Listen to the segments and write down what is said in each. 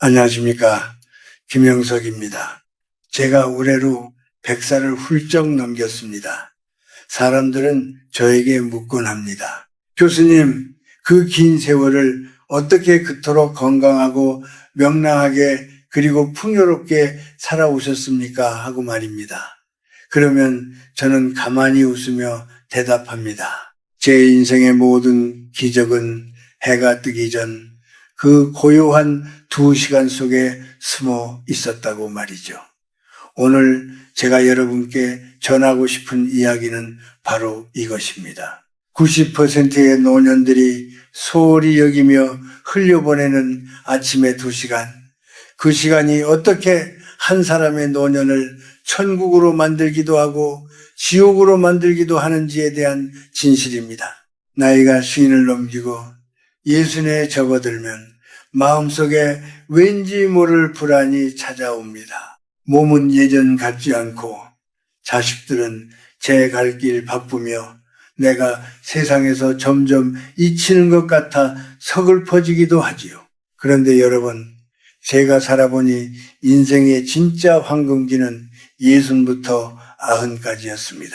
안녕하십니까. 김영석입니다. 제가 올해로 100살을 훌쩍 넘겼습니다. 사람들은 저에게 묻곤 합니다. 교수님, 그 긴 세월을 어떻게 그토록 건강하고 명랑하게 그리고 풍요롭게 살아오셨습니까? 하고 말입니다. 그러면 저는 가만히 웃으며 대답합니다. 제 인생의 모든 기적은 해가 뜨기 전 그 고요한 2시간 속에 숨어 있었다고 말이죠. 오늘 제가 여러분께 전하고 싶은 이야기는 바로 이것입니다. 90%의 노년들이 소홀히 여기며 흘려보내는 아침의 2시간, 그 시간이 어떻게 한 사람의 노년을 천국으로 만들기도 하고 지옥으로 만들기도 하는지에 대한 진실입니다. 나이가 50을 넘기고 60에 접어들면 마음속에 왠지 모를 불안이 찾아옵니다. 몸은 예전 같지 않고 자식들은 제 갈 길 바쁘며 내가 세상에서 점점 잊히는 것 같아 서글퍼지기도 하지요. 그런데 여러분, 제가 살아보니 인생의 진짜 황금기는 60부터 90까지였습니다.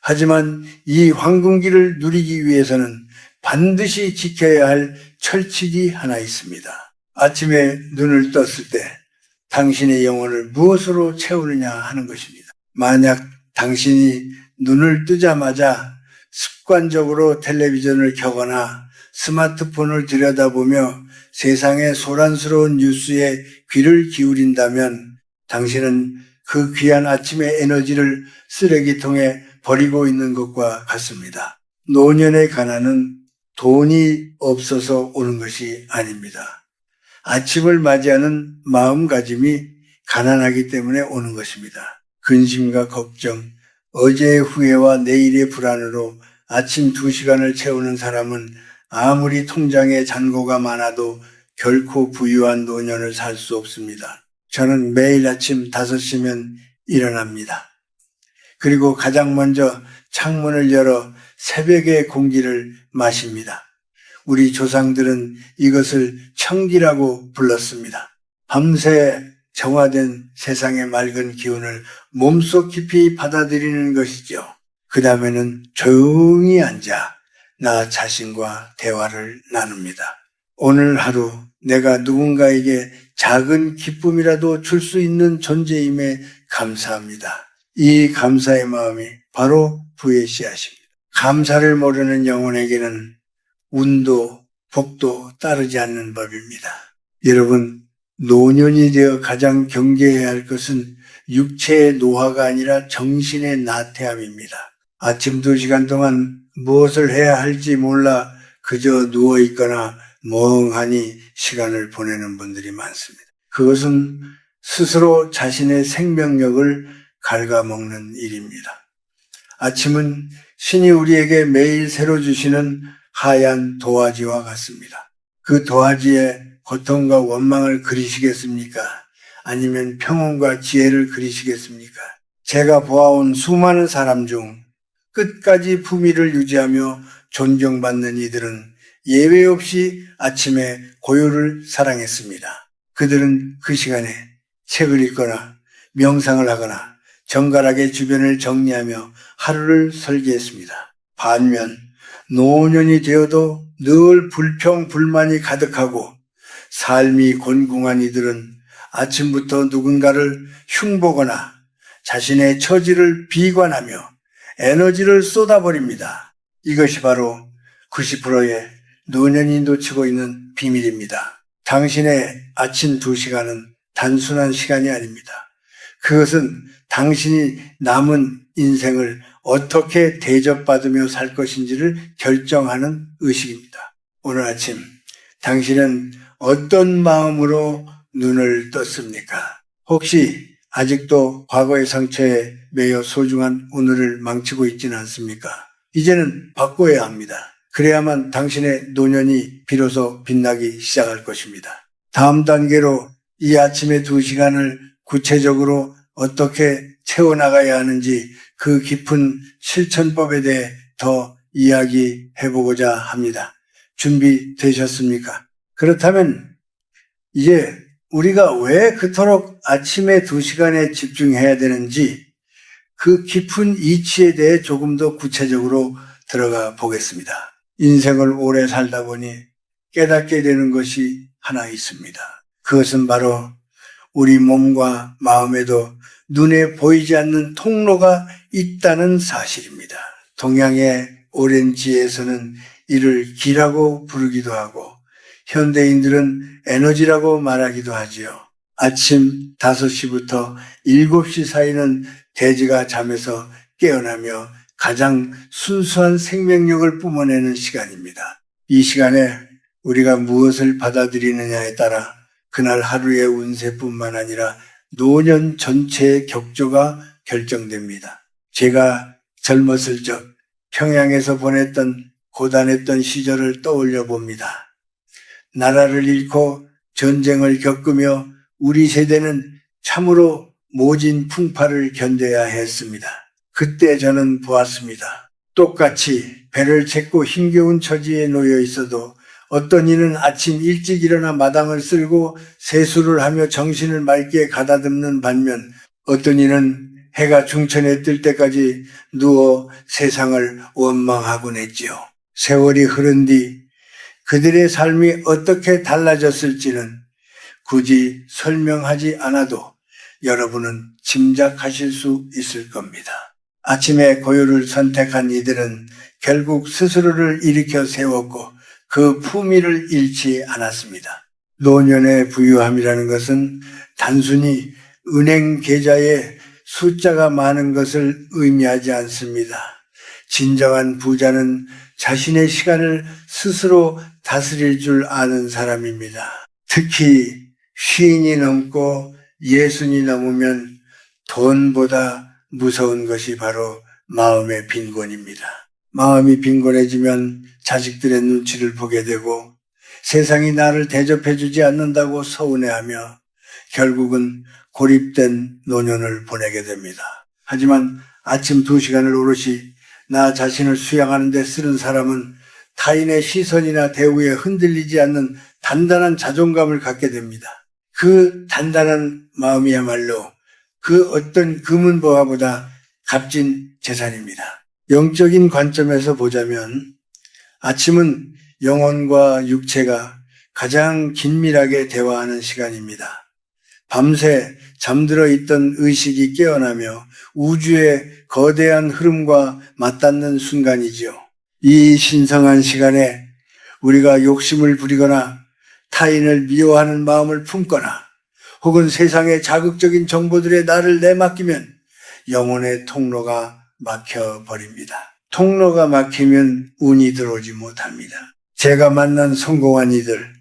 하지만 이 황금기를 누리기 위해서는 반드시 지켜야 할 철칙이 하나 있습니다. 아침에 눈을 떴을 때 당신의 영혼을 무엇으로 채우느냐 하는 것입니다. 만약 당신이 눈을 뜨자마자 습관적으로 텔레비전을 켜거나 스마트폰을 들여다보며 세상의 소란스러운 뉴스에 귀를 기울인다면 당신은 그 귀한 아침의 에너지를 쓰레기통에 버리고 있는 것과 같습니다. 노년의 가난은 돈이 없어서 오는 것이 아닙니다. 아침을 맞이하는 마음가짐이 가난하기 때문에 오는 것입니다. 근심과 걱정, 어제의 후회와 내일의 불안으로 아침 2시간을 채우는 사람은 아무리 통장에 잔고가 많아도 결코 부유한 노년을 살 수 없습니다. 저는 매일 아침 5시면 일어납니다. 그리고 가장 먼저 창문을 열어 새벽의 공기를 마십니다. 우리 조상들은 이것을 청기라고 불렀습니다. 밤새 정화된 세상의 맑은 기운을 몸속 깊이 받아들이는 것이죠. 그 다음에는 조용히 앉아 나 자신과 대화를 나눕니다. 오늘 하루 내가 누군가에게 작은 기쁨이라도 줄 수 있는 존재임에 감사합니다. 이 감사의 마음이 바로 부의 씨앗입니다. 감사를 모르는 영혼에게는 운도 복도 따르지 않는 법입니다. 여러분, 노년이 되어 가장 경계해야 할 것은 육체의 노화가 아니라 정신의 나태함입니다. 아침 2시간 동안 무엇을 해야 할지 몰라 그저 누워있거나 멍하니 시간을 보내는 분들이 많습니다. 그것은 스스로 자신의 생명력을 갉아먹는 일입니다. 아침은 신이 우리에게 매일 새로 주시는 하얀 도화지와 같습니다. 그 도화지에 고통과 원망을 그리시겠습니까? 아니면 평온과 지혜를 그리시겠습니까? 제가 보아온 수많은 사람 중 끝까지 품위를 유지하며 존경받는 이들은 예외 없이 아침에 고요를 사랑했습니다. 그들은 그 시간에 책을 읽거나 명상을 하거나 정갈하게 주변을 정리하며 하루를 설계했습니다. 반면 노년이 되어도 늘 불평, 불만이 가득하고 삶이 곤궁한 이들은 아침부터 누군가를 흉보거나 자신의 처지를 비관하며 에너지를 쏟아버립니다. 이것이 바로 90%의 노년이 놓치고 있는 비밀입니다. 당신의 아침 2시간은 단순한 시간이 아닙니다. 그것은 당신이 남은 인생을 어떻게 대접받으며 살 것인지를 결정하는 의식입니다. 오늘 아침 당신은 어떤 마음으로 눈을 떴습니까? 혹시 아직도 과거의 상처에 매여 소중한 오늘을 망치고 있지는 않습니까? 이제는 바꿔야 합니다. 그래야만 당신의 노년이 비로소 빛나기 시작할 것입니다. 다음 단계로 이 아침의 2시간을 구체적으로 어떻게 채워나가야 하는지 그 깊은 실천법에 대해 더 이야기해보고자 합니다. 준비되셨습니까? 그렇다면 이제 우리가 왜 그토록 아침에 2시간에 집중해야 되는지 그 깊은 이치에 대해 조금 더 구체적으로 들어가 보겠습니다. 인생을 오래 살다 보니 깨닫게 되는 것이 하나 있습니다. 그것은 바로 우리 몸과 마음에도 눈에 보이지 않는 통로가 있다는 사실입니다. 동양의 오렌지에서는 이를 기라고 부르기도 하고 현대인들은 에너지라고 말하기도 하지요. 아침 5시부터 7시 사이는 돼지가 잠에서 깨어나며 가장 순수한 생명력을 뿜어내는 시간입니다. 이 시간에 우리가 무엇을 받아들이느냐에 따라 그날 하루의 운세뿐만 아니라 노년 전체의 격조가 결정됩니다. 제가 젊었을 적 평양에서 보냈던 고단했던 시절을 떠올려 봅니다. 나라를 잃고 전쟁을 겪으며 우리 세대는 참으로 모진 풍파를 견뎌야 했습니다. 그때 저는 보았습니다. 똑같이 배를 싣고 힘겨운 처지에 놓여 있어도 어떤 이는 아침 일찍 일어나 마당을 쓸고 세수를 하며 정신을 맑게 가다듬는 반면 어떤 이는 해가 중천에 뜰 때까지 누워 세상을 원망하곤 했지요. 세월이 흐른 뒤 그들의 삶이 어떻게 달라졌을지는 굳이 설명하지 않아도 여러분은 짐작하실 수 있을 겁니다. 아침에 고요를 선택한 이들은 결국 스스로를 일으켜 세웠고 그 품위를 잃지 않았습니다. 노년의 부유함이라는 것은 단순히 은행 계좌에 숫자가 많은 것을 의미하지 않습니다. 진정한 부자는 자신의 시간을 스스로 다스릴 줄 아는 사람입니다. 특히 50이 넘고 60이 넘으면 돈보다 무서운 것이 바로 마음의 빈곤입니다. 마음이 빈곤해지면 자식들의 눈치를 보게 되고 세상이 나를 대접해주지 않는다고 서운해하며 결국은 고립된 노년을 보내게 됩니다. 하지만 아침 2시간을 오롯이 나 자신을 수양하는 데 쓰는 사람은 타인의 시선이나 대우에 흔들리지 않는 단단한 자존감을 갖게 됩니다. 그 단단한 마음이야말로 그 어떤 금은보화보다 값진 재산입니다. 영적인 관점에서 보자면 아침은 영혼과 육체가 가장 긴밀하게 대화하는 시간입니다. 밤새 잠들어 있던 의식이 깨어나며 우주의 거대한 흐름과 맞닿는 순간이지요. 이 신성한 시간에 우리가 욕심을 부리거나 타인을 미워하는 마음을 품거나 혹은 세상의 자극적인 정보들에 나를 내맡기면 영혼의 통로가 막혀버립니다. 통로가 막히면 운이 들어오지 못합니다. 제가 만난 성공한 이들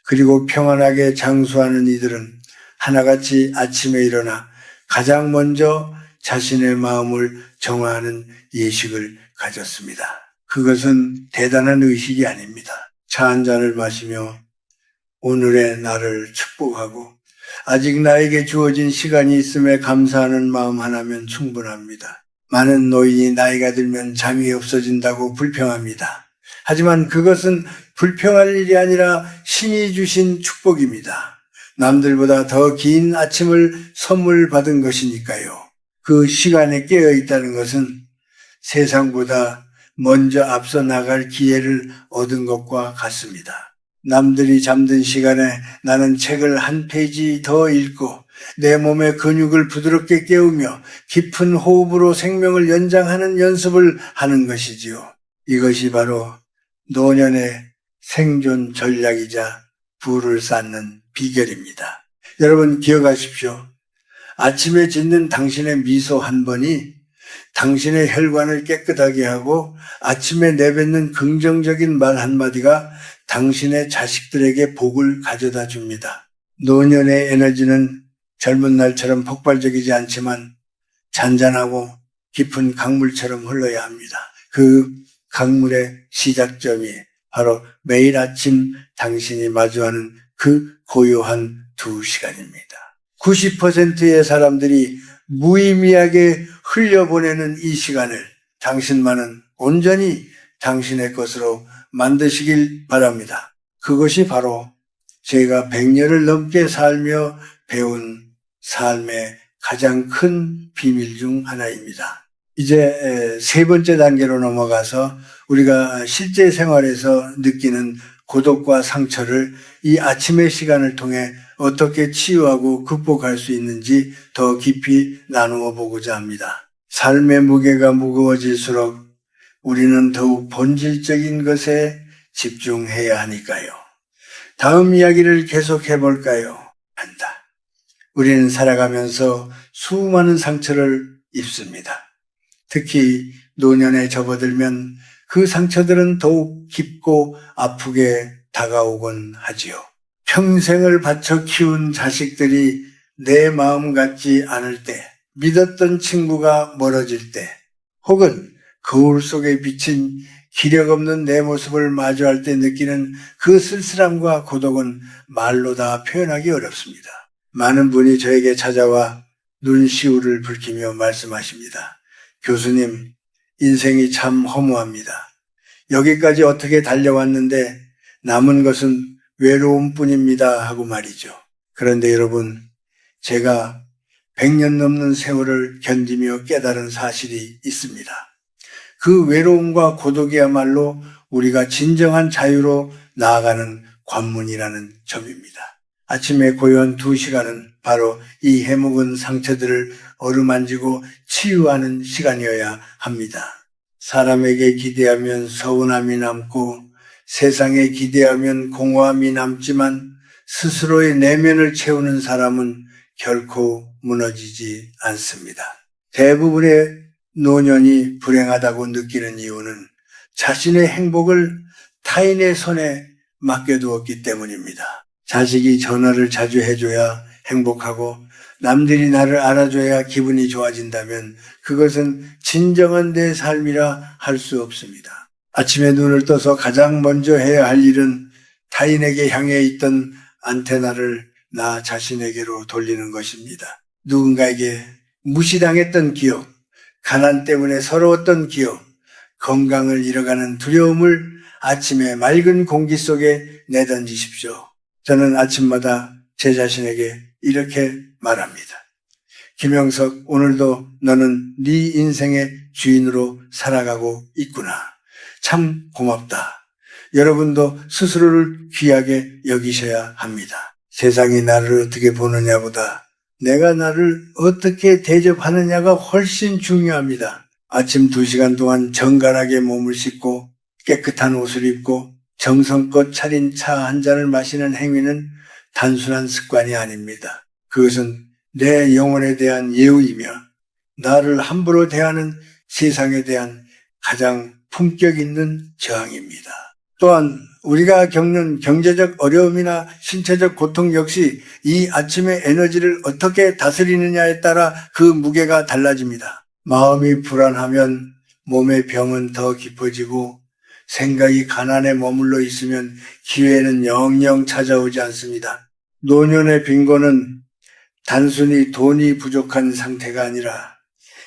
그리고 평안하게 장수하는 이들은 하나같이 아침에 일어나 가장 먼저 자신의 마음을 정화하는 예식을 가졌습니다. 그것은 대단한 의식이 아닙니다. 차 한 잔을 마시며 오늘의 나를 축복하고 아직 나에게 주어진 시간이 있음에 감사하는 마음 하나면 충분합니다. 많은 노인이 나이가 들면 잠이 없어진다고 불평합니다. 하지만 그것은 불평할 일이 아니라 신이 주신 축복입니다. 남들보다 더 긴 아침을 선물 받은 것이니까요. 그 시간에 깨어 있다는 것은 세상보다 먼저 앞서 나갈 기회를 얻은 것과 같습니다. 남들이 잠든 시간에 나는 책을 한 페이지 더 읽고 내 몸의 근육을 부드럽게 깨우며 깊은 호흡으로 생명을 연장하는 연습을 하는 것이지요. 이것이 바로 노년의 생존 전략이자 부를 쌓는 비결입니다. 여러분 기억하십시오. 아침에 짓는 당신의 미소 한 번이 당신의 혈관을 깨끗하게 하고 아침에 내뱉는 긍정적인 말 한마디가 당신의 자식들에게 복을 가져다 줍니다. 노년의 에너지는 젊은 날처럼 폭발적이지 않지만 잔잔하고 깊은 강물처럼 흘러야 합니다. 그 강물의 시작점이 바로 매일 아침 당신이 마주하는 그 고요한 2시간입니다. 90%의 사람들이 무의미하게 흘려보내는 이 시간을 당신만은 온전히 당신의 것으로 만드시길 바랍니다. 그것이 바로 제가 100년을 넘게 살며 배운 삶의 가장 큰 비밀 중 하나입니다. 이제 세 번째 단계로 넘어가서 우리가 실제 생활에서 느끼는 고독과 상처를 이 아침의 시간을 통해 어떻게 치유하고 극복할 수 있는지 더 깊이 나누어 보고자 합니다. 삶의 무게가 무거워질수록 우리는 더욱 본질적인 것에 집중해야 하니까요. 다음 이야기를 계속해 볼까요? 한다. 우리는 살아가면서 수많은 상처를 입습니다. 특히 노년에 접어들면 그 상처들은 더욱 깊고 아프게 다가오곤 하지요. 평생을 바쳐 키운 자식들이 내 마음 같지 않을 때, 믿었던 친구가 멀어질 때, 혹은 거울 속에 비친 기력 없는 내 모습을 마주할 때 느끼는 그 쓸쓸함과 고독은 말로 다 표현하기 어렵습니다. 많은 분이 저에게 찾아와 눈시울을 붉히며 말씀하십니다. 교수님, 인생이 참 허무합니다. 여기까지 어떻게 달려왔는데 남은 것은 외로움뿐입니다 하고 말이죠. 그런데 여러분, 제가 100년 넘는 세월을 견디며 깨달은 사실이 있습니다. 그 외로움과 고독이야말로 우리가 진정한 자유로 나아가는 관문이라는 점입니다. 아침에 고요한 2시간은 바로 이 해묵은 상처들을 어루만지고 치유하는 시간이어야 합니다. 사람에게 기대하면 서운함이 남고 세상에 기대하면 공허함이 남지만 스스로의 내면을 채우는 사람은 결코 무너지지 않습니다. 대부분의 노년이 불행하다고 느끼는 이유는 자신의 행복을 타인의 손에 맡겨두었기 때문입니다. 자식이 전화를 자주 해줘야 행복하고 남들이 나를 알아줘야 기분이 좋아진다면 그것은 진정한 내 삶이라 할 수 없습니다. 아침에 눈을 떠서 가장 먼저 해야 할 일은 타인에게 향해 있던 안테나를 나 자신에게로 돌리는 것입니다. 누군가에게 무시당했던 기억, 가난 때문에 서러웠던 기억, 건강을 잃어가는 두려움을 아침에 맑은 공기 속에 내던지십시오. 저는 아침마다 제 자신에게 이렇게 말합니다. 김영석, 오늘도 너는 네 인생의 주인으로 살아가고 있구나. 참 고맙다. 여러분도 스스로를 귀하게 여기셔야 합니다. 세상이 나를 어떻게 보느냐보다 내가 나를 어떻게 대접하느냐가 훨씬 중요합니다. 아침 2시간 동안 정갈하게 몸을 씻고 깨끗한 옷을 입고 정성껏 차린 차 한 잔을 마시는 행위는 단순한 습관이 아닙니다. 그것은 내 영혼에 대한 예우이며 나를 함부로 대하는 세상에 대한 가장 품격 있는 저항입니다. 또한 우리가 겪는 경제적 어려움이나 신체적 고통 역시 이 아침의 에너지를 어떻게 다스리느냐에 따라 그 무게가 달라집니다. 마음이 불안하면 몸의 병은 더 깊어지고 생각이 가난에 머물러 있으면 기회는 영영 찾아오지 않습니다. 노년의 빈곤은 단순히 돈이 부족한 상태가 아니라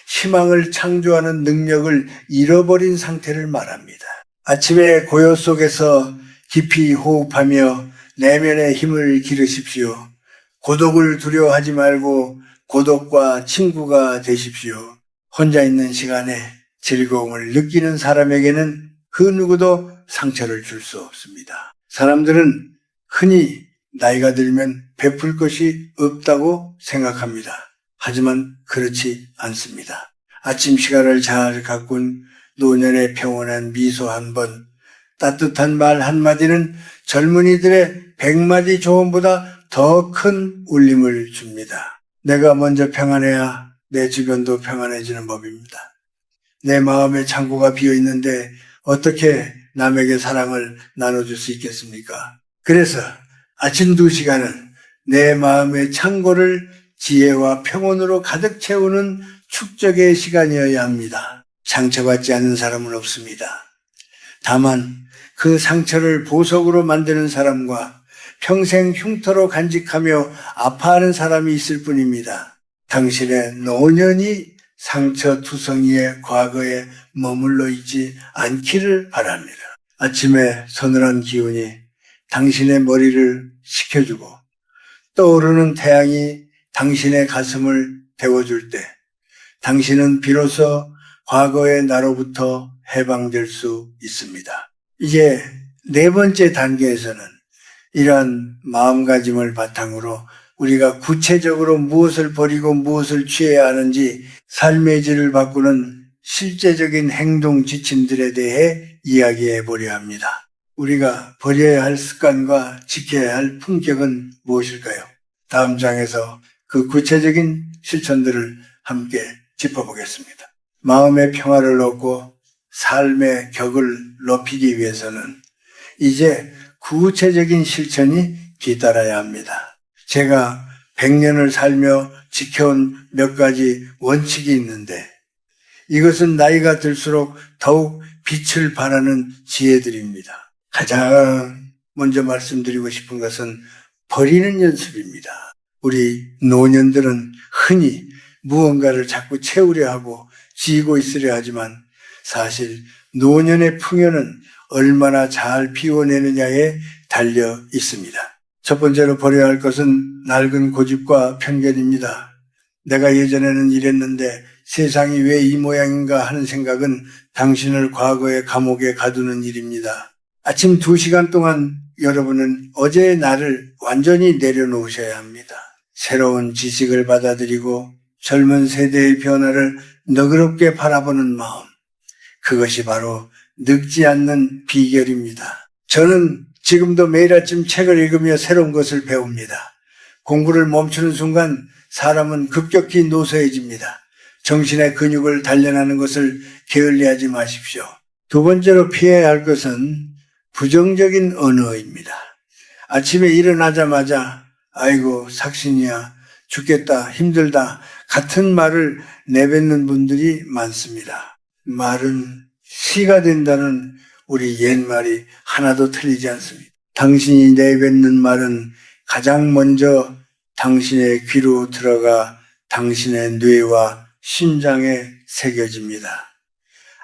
희망을 창조하는 능력을 잃어버린 상태를 말합니다. 아침의 고요 속에서 깊이 호흡하며 내면의 힘을 기르십시오. 고독을 두려워하지 말고 고독과 친구가 되십시오. 혼자 있는 시간에 즐거움을 느끼는 사람에게는 그 누구도 상처를 줄 수 없습니다. 사람들은 흔히 나이가 들면 베풀 것이 없다고 생각합니다. 하지만 그렇지 않습니다. 아침 시간을 잘 가꾼 노년의 평온한 미소 한 번, 따뜻한 말 한마디는 젊은이들의 100마디 조언보다 더 큰 울림을 줍니다. 내가 먼저 평안해야 내 주변도 평안해지는 법입니다. 내 마음의 창고가 비어있는데 어떻게 남에게 사랑을 나눠줄 수 있겠습니까? 그래서 아침 2시간은 내 마음의 창고를 지혜와 평온으로 가득 채우는 축적의 시간이어야 합니다. 상처받지 않는 사람은 없습니다. 다만 그 상처를 보석으로 만드는 사람과 평생 흉터로 간직하며 아파하는 사람이 있을 뿐입니다. 당신의 노년이 상처투성이의 과거에 머물러 있지 않기를 바랍니다. 아침에 서늘한 기운이 당신의 머리를 식혀주고 떠오르는 태양이 당신의 가슴을 데워줄 때 당신은 비로소 과거의 나로부터 해방될 수 있습니다. 이제 네 번째 단계에서는 이러한 마음가짐을 바탕으로 우리가 구체적으로 무엇을 버리고 무엇을 취해야 하는지 삶의 질을 바꾸는 실제적인 행동 지침들에 대해 이야기해 보려 합니다. 우리가 버려야 할 습관과 지켜야 할 품격은 무엇일까요? 다음 장에서 그 구체적인 실천들을 함께 짚어보겠습니다. 마음의 평화를 얻고 삶의 격을 높이기 위해서는 이제 구체적인 실천이 뒤따라야 합니다. 제가 100년을 살며 지켜온 몇 가지 원칙이 있는데 이것은 나이가 들수록 더욱 빛을 발하는 지혜들입니다. 가장 먼저 말씀드리고 싶은 것은 버리는 연습입니다. 우리 노년들은 흔히 무언가를 자꾸 채우려 하고 지고 있으려 하지만 사실 노년의 풍요는 얼마나 잘 피워내느냐에 달려 있습니다. 첫 번째로 버려야 할 것은 낡은 고집과 편견입니다. 내가 예전에는 이랬는데 세상이 왜 이 모양인가 하는 생각은 당신을 과거의 감옥에 가두는 일입니다. 아침 2시간 동안 여러분은 어제의 나를 완전히 내려놓으셔야 합니다. 새로운 지식을 받아들이고 젊은 세대의 변화를 너그럽게 바라보는 마음, 그것이 바로 늙지 않는 비결입니다. 저는 지금도 매일 아침 책을 읽으며 새로운 것을 배웁니다. 공부를 멈추는 순간 사람은 급격히 노쇠해집니다. 정신의 근육을 단련하는 것을 게을리하지 마십시오. 두 번째로 피해야 할 것은 부정적인 언어입니다. 아침에 일어나자마자 아이고 삭신이야, 죽겠다, 힘들다 같은 말을 내뱉는 분들이 많습니다. 말은 시가 된다는 우리 옛말이 하나도 틀리지 않습니다. 당신이 내뱉는 말은 가장 먼저 당신의 귀로 들어가 당신의 뇌와 심장에 새겨집니다.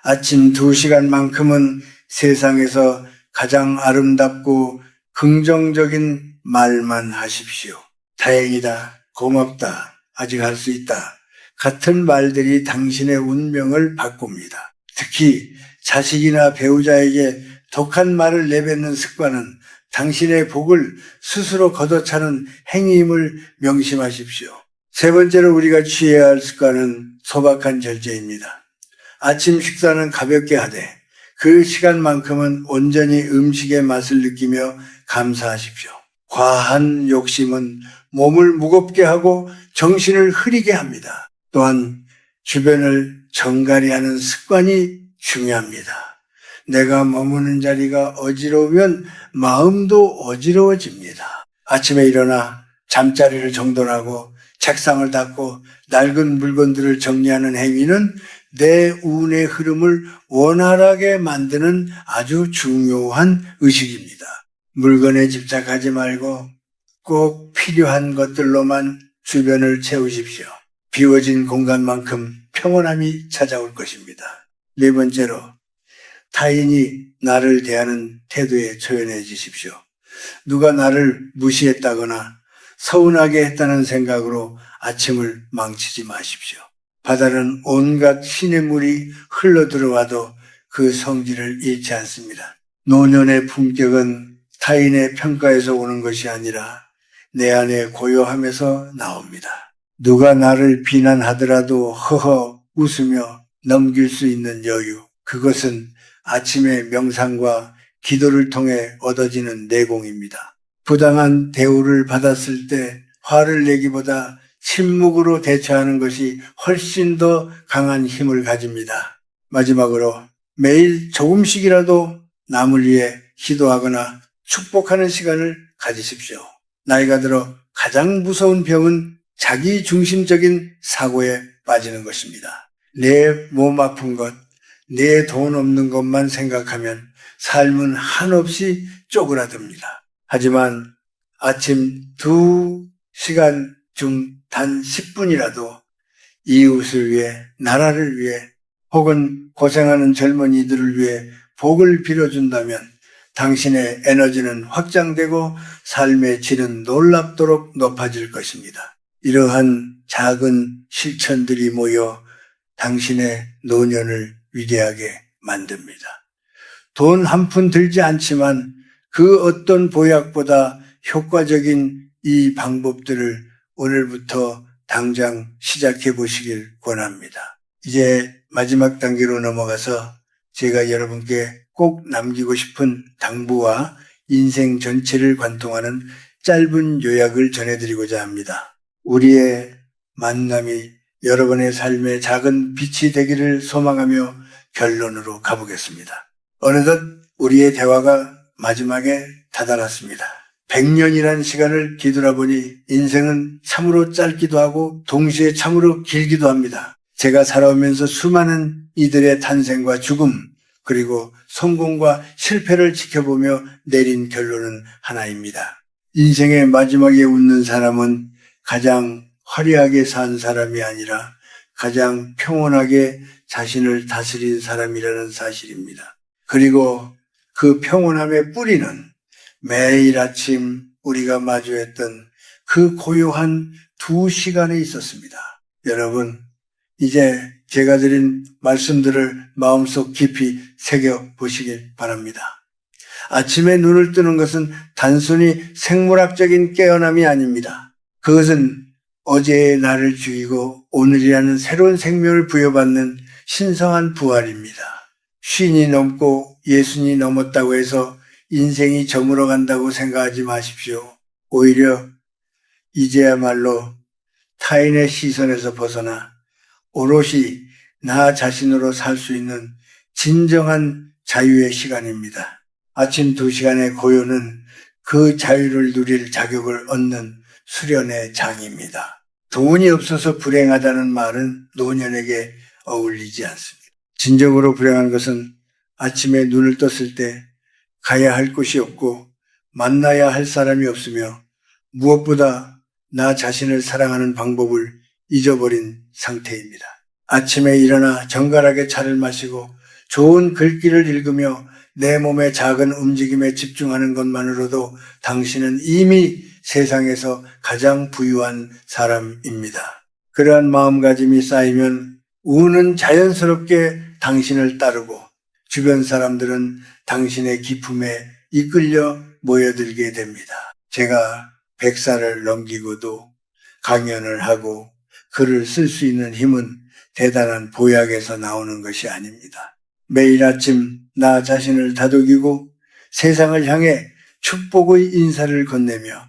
아침 2시간만큼은 세상에서 가장 아름답고 긍정적인 말만 하십시오. 다행이다, 고맙다, 아직 할 수 있다 같은 말들이 당신의 운명을 바꿉니다. 특히 자식이나 배우자에게 독한 말을 내뱉는 습관은 당신의 복을 스스로 걷어차는 행위임을 명심하십시오. 세 번째로 우리가 취해야 할 습관은 소박한 절제입니다. 아침 식사는 가볍게 하되 그 시간만큼은 온전히 음식의 맛을 느끼며 감사하십시오. 과한 욕심은 몸을 무겁게 하고 정신을 흐리게 합니다. 또한 주변을 정갈이하는 습관이 중요합니다. 내가 머무는 자리가 어지러우면 마음도 어지러워집니다. 아침에 일어나 잠자리를 정돈하고 책상을 닦고 낡은 물건들을 정리하는 행위는 내 운의 흐름을 원활하게 만드는 아주 중요한 의식입니다. 물건에 집착하지 말고 꼭 필요한 것들로만 주변을 채우십시오. 비워진 공간만큼 평온함이 찾아올 것입니다. 네 번째로 타인이 나를 대하는 태도에 초연해지십시오. 누가 나를 무시했다거나 서운하게 했다는 생각으로 아침을 망치지 마십시오. 바다는 온갖 시냇물이 흘러들어와도 그 성질을 잃지 않습니다. 노년의 품격은 타인의 평가에서 오는 것이 아니라 내 안의 고요함에서 나옵니다. 누가 나를 비난하더라도 허허 웃으며 넘길 수 있는 여유, 그것은 아침의 명상과 기도를 통해 얻어지는 내공입니다. 부당한 대우를 받았을 때 화를 내기보다 침묵으로 대처하는 것이 훨씬 더 강한 힘을 가집니다. 마지막으로 매일 조금씩이라도 남을 위해 기도하거나 축복하는 시간을 가지십시오. 나이가 들어 가장 무서운 병은 자기 중심적인 사고에 빠지는 것입니다. 내 몸 아픈 것, 내 돈 없는 것만 생각하면 삶은 한없이 쪼그라듭니다. 하지만 아침 2시간 중 단 10분이라도 이웃을 위해, 나라를 위해, 혹은 고생하는 젊은이들을 위해 복을 빌어준다면 당신의 에너지는 확장되고 삶의 질은 놀랍도록 높아질 것입니다. 이러한 작은 실천들이 모여 당신의 노년을 위대하게 만듭니다. 돈 한 푼 들지 않지만 그 어떤 보약보다 효과적인 이 방법들을 오늘부터 당장 시작해 보시길 권합니다. 이제 마지막 단계로 넘어가서 제가 여러분께 꼭 남기고 싶은 당부와 인생 전체를 관통하는 짧은 요약을 전해드리고자 합니다. 우리의 만남이 여러분의 삶의 작은 빛이 되기를 소망하며 결론으로 가보겠습니다. 어느덧 우리의 대화가 마지막에 다다랐습니다. 100년이라는 시간을 뒤돌아보니 인생은 참으로 짧기도 하고 동시에 참으로 길기도 합니다. 제가 살아오면서 수많은 이들의 탄생과 죽음, 그리고 성공과 실패를 지켜보며 내린 결론은 하나입니다. 인생의 마지막에 웃는 사람은 가장 화려하게 산 사람이 아니라 가장 평온하게 자신을 다스린 사람이라는 사실입니다. 그리고 그 평온함의 뿌리는 매일 아침 우리가 마주했던 그 고요한 2시간에 있었습니다. 여러분, 이제 제가 드린 말씀들을 마음속 깊이 새겨보시길 바랍니다. 아침에 눈을 뜨는 것은 단순히 생물학적인 깨어남이 아닙니다. 그것은 어제의 나를 죽이고 오늘이라는 새로운 생명을 부여받는 신성한 부활입니다. 쉰이 넘고 예순이 넘었다고 해서 인생이 저물어 간다고 생각하지 마십시오. 오히려 이제야말로 타인의 시선에서 벗어나 오롯이 나 자신으로 살 수 있는 진정한 자유의 시간입니다. 아침 2시간의 고요는 그 자유를 누릴 자격을 얻는 수련의 장입니다. 돈이 없어서 불행하다는 말은 노년에게 어울리지 않습니다. 진정으로 불행한 것은 아침에 눈을 떴을 때 가야 할 곳이 없고 만나야 할 사람이 없으며 무엇보다 나 자신을 사랑하는 방법을 잊어버린 상태입니다. 아침에 일어나 정갈하게 차를 마시고 좋은 글귀를 읽으며 내 몸의 작은 움직임에 집중하는 것만으로도 당신은 이미 세상에서 가장 부유한 사람입니다. 그러한 마음가짐이 쌓이면 운은 자연스럽게 당신을 따르고 주변 사람들은 당신의 기품에 이끌려 모여들게 됩니다. 제가 100살을 넘기고도 강연을 하고 글을 쓸 수 있는 힘은 대단한 보약에서 나오는 것이 아닙니다. 매일 아침 나 자신을 다독이고 세상을 향해 축복의 인사를 건네며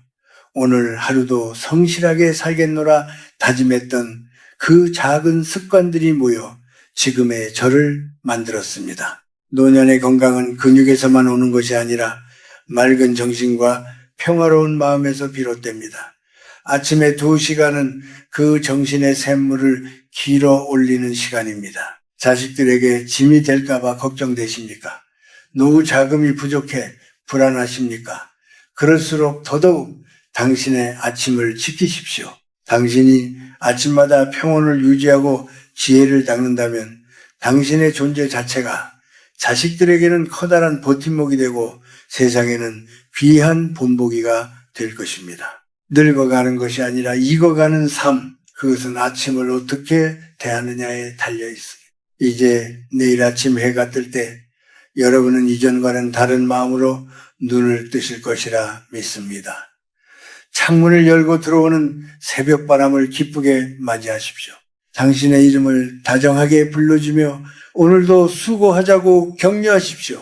오늘 하루도 성실하게 살겠노라 다짐했던 그 작은 습관들이 모여 지금의 저를 만들었습니다. 노년의 건강은 근육에서만 오는 것이 아니라 맑은 정신과 평화로운 마음에서 비롯됩니다. 아침에 2시간은 그 정신의 샘물을 길어 올리는 시간입니다. 자식들에게 짐이 될까봐 걱정되십니까? 노후 자금이 부족해 불안하십니까? 그럴수록 더더욱 당신의 아침을 지키십시오. 당신이 아침마다 평온을 유지하고 지혜를 닦는다면 당신의 존재 자체가 자식들에게는 커다란 버팀목이 되고 세상에는 귀한 본보기가 될 것입니다. 늙어가는 것이 아니라 익어가는 삶, 그것은 아침을 어떻게 대하느냐에 달려 있습니다. 이제 내일 아침 해가 뜰 때 여러분은 이전과는 다른 마음으로 눈을 뜨실 것이라 믿습니다. 창문을 열고 들어오는 새벽바람을 기쁘게 맞이하십시오. 당신의 이름을 다정하게 불러주며 오늘도 수고하자고 격려하십시오.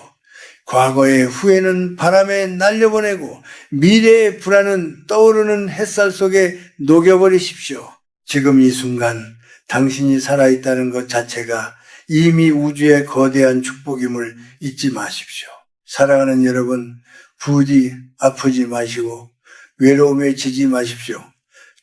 과거의 후회는 바람에 날려보내고 미래의 불안은 떠오르는 햇살 속에 녹여버리십시오. 지금 이 순간 당신이 살아있다는 것 자체가 이미 우주의 거대한 축복임을 잊지 마십시오. 사랑하는 여러분, 부디 아프지 마시고 외로움에 지지 마십시오.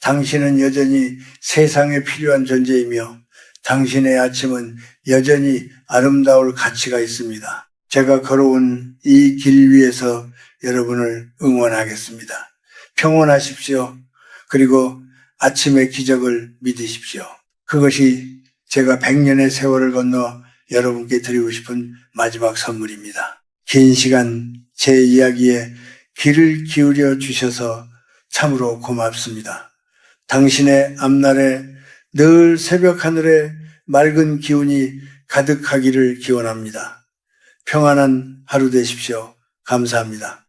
당신은 여전히 세상에 필요한 존재이며 당신의 아침은 여전히 아름다울 가치가 있습니다. 제가 걸어온 이 길 위에서 여러분을 응원하겠습니다. 평온하십시오. 그리고 아침의 기적을 믿으십시오. 그것이 제가 100년의 세월을 건너 여러분께 드리고 싶은 마지막 선물입니다. 긴 시간 제 이야기에 귀를 기울여 주셔서 참으로 고맙습니다. 당신의 앞날에 늘 새벽 하늘에 맑은 기운이 가득하기를 기원합니다. 평안한 하루 되십시오. 감사합니다.